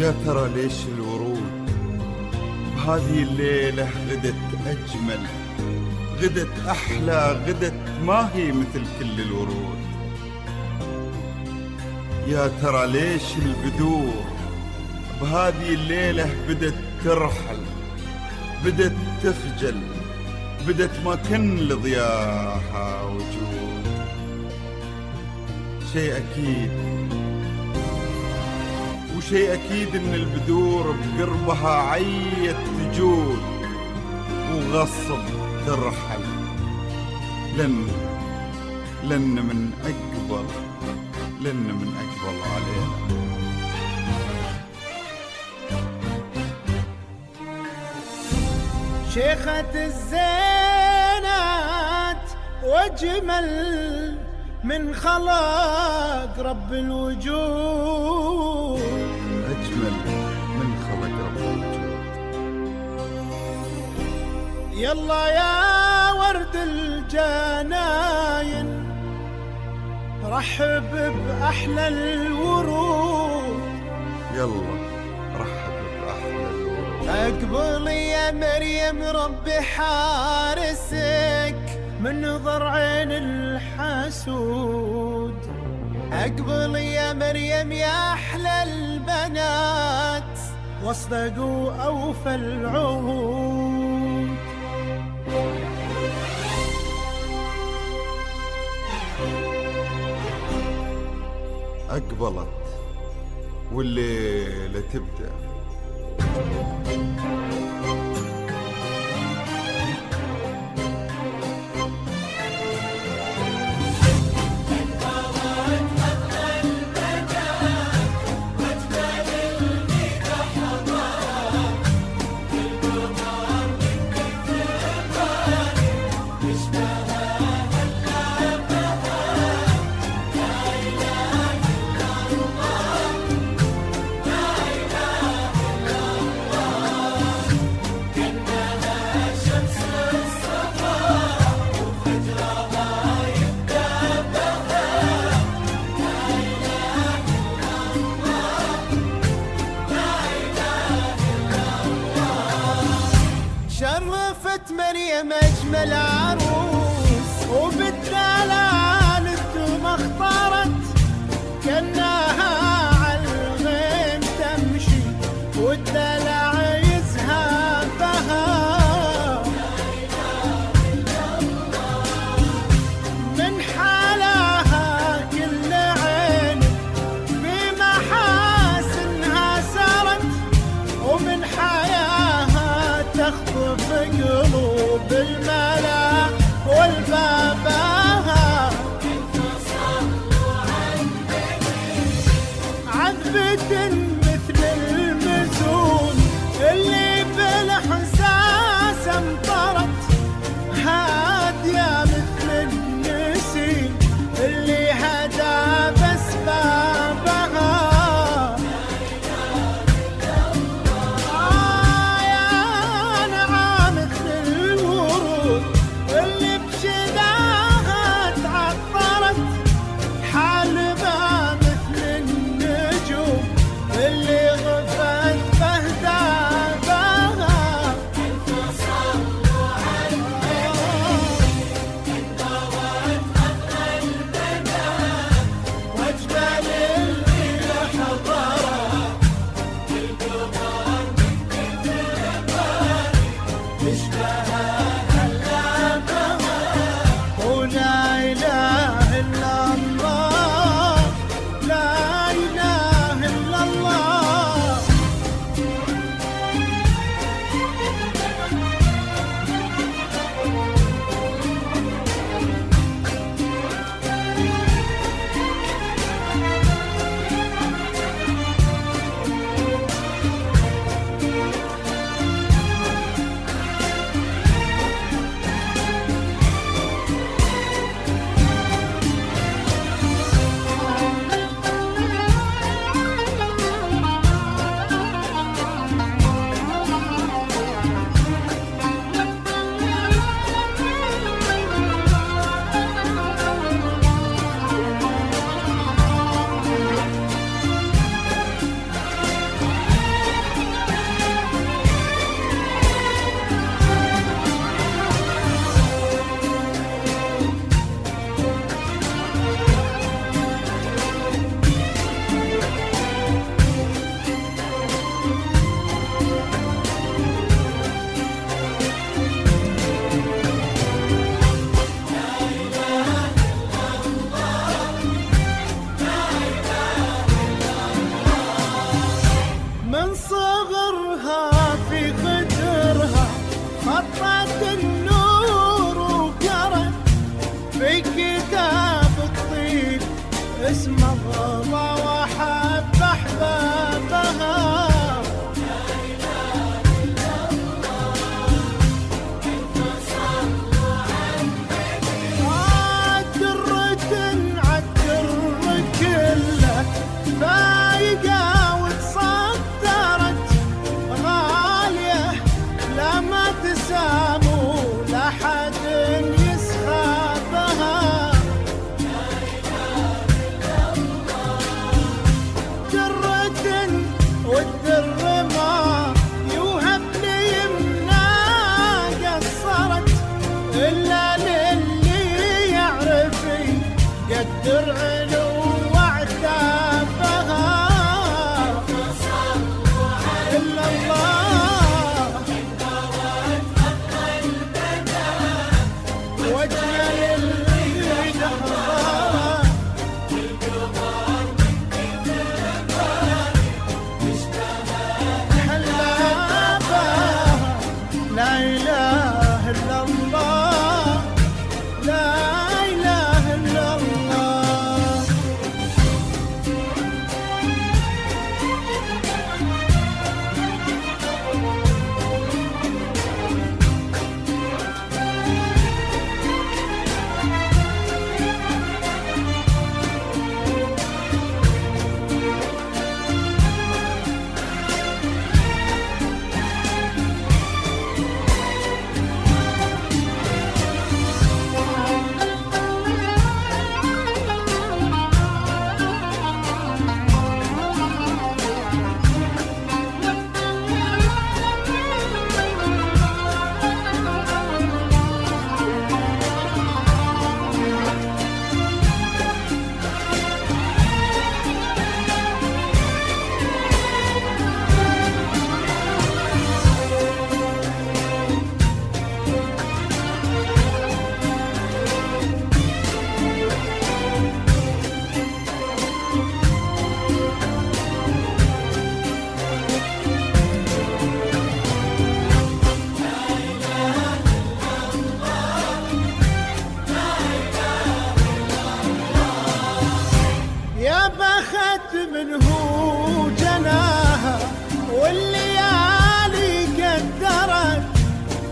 يا ترى ليش الورود بهذه الليلة غدت أجمل، غدت أحلى، غدت ما هي مثل كل الورود. يا ترى ليش البدور بهذه الليلة بدت ترحل، بدت تخجل، بدت ما كن لضياها وجود. شيء أكيد وشيء أكيد إن البذور بقربها عيت تجود وغصب ترحل، لن من أقبل علينا. شيخة الزينات واجمل من خلق رب الوجود، أجمل من خلق رب الوجود. يلا يا ورد الجناين رحب بأحلى الورود، يلا رحب بأحلى الورود. اقبلي يا مريم ربي حارسك من نظر عين الحسود. اقبلي يا مريم يا احلى البنات واصدقوا اوفى العهود. أقبلت والليلة تبدأ. شرفت مريم أجمل عروس وبالدلال الدم اختارت، كأنها عالغيم تمشي والدلع يزهى بها. من حلاها كل عين بمحاسنها سارت، ومن حياها تخطف قلوب الملا والباباها. عذبة مثل المزون اللي بالاحساس امطرت، هادية مثل النسيم اللي هدى بسبابها. يا نعم مثل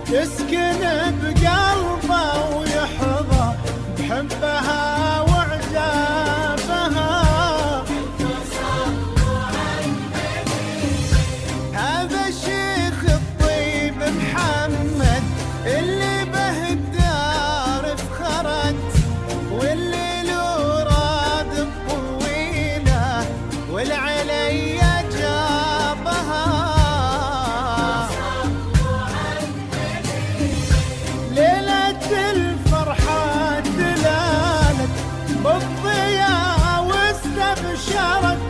تسكن بقلبه ويحظى بحبها وعجابها. هذا الشيخ الطيب محمد اللي به الدار افخرت، واللي له راد طويله والعليا جابها. ليلة الفرحة دلالت بالضياء واستبشرت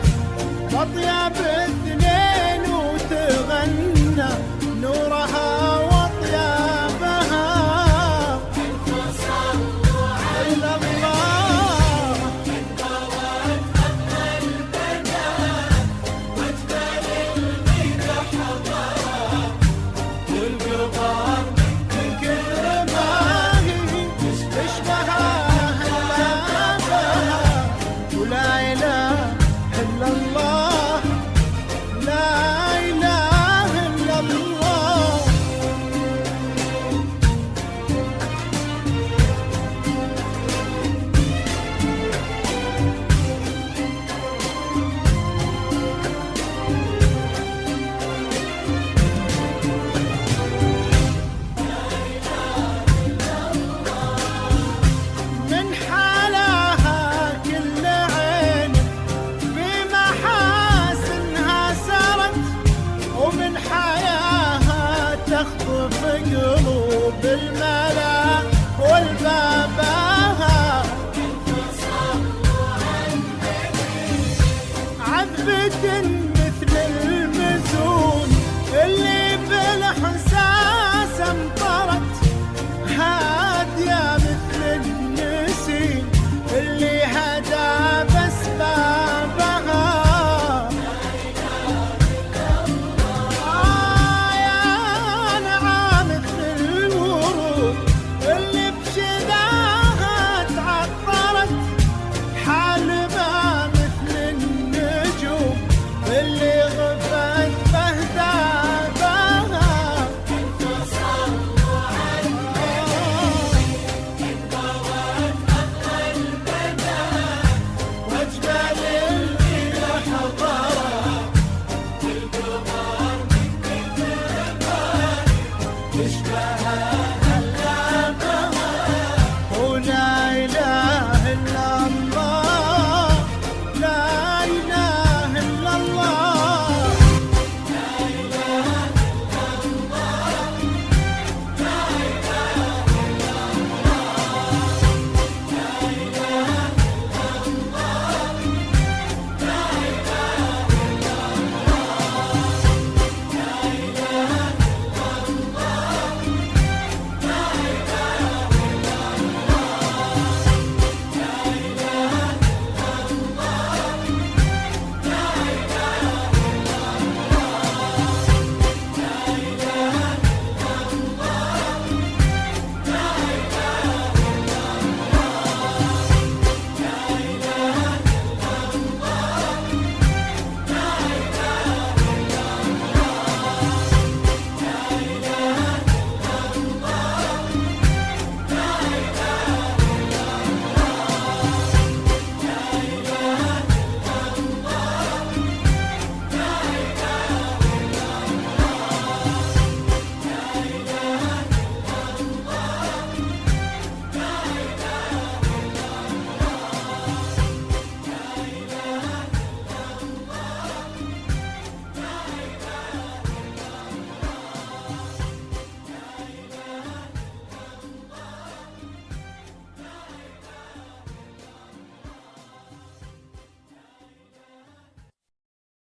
بأطياب اثنين وتغنى نورها وأطيابها. إلا الله والقمر من كثر ما هي تشبهها هلابها. ولا إله إلا الله، لا إله إلا الله. من حلاها كل عين بمحاسنها سرت، ومن حياها تخطف قلوب الملا والباباها. عذبة مثل المزون اللي بالاحساس امطرت، هادية مثل النسيم اللي هدى بسبابها. يا نعام مثل الورود اللي بشذاها تعطرت، حالبها مثل النجوم اللي غفت بهدابها. واجمل الفيل حضارة والقمر من كثر ما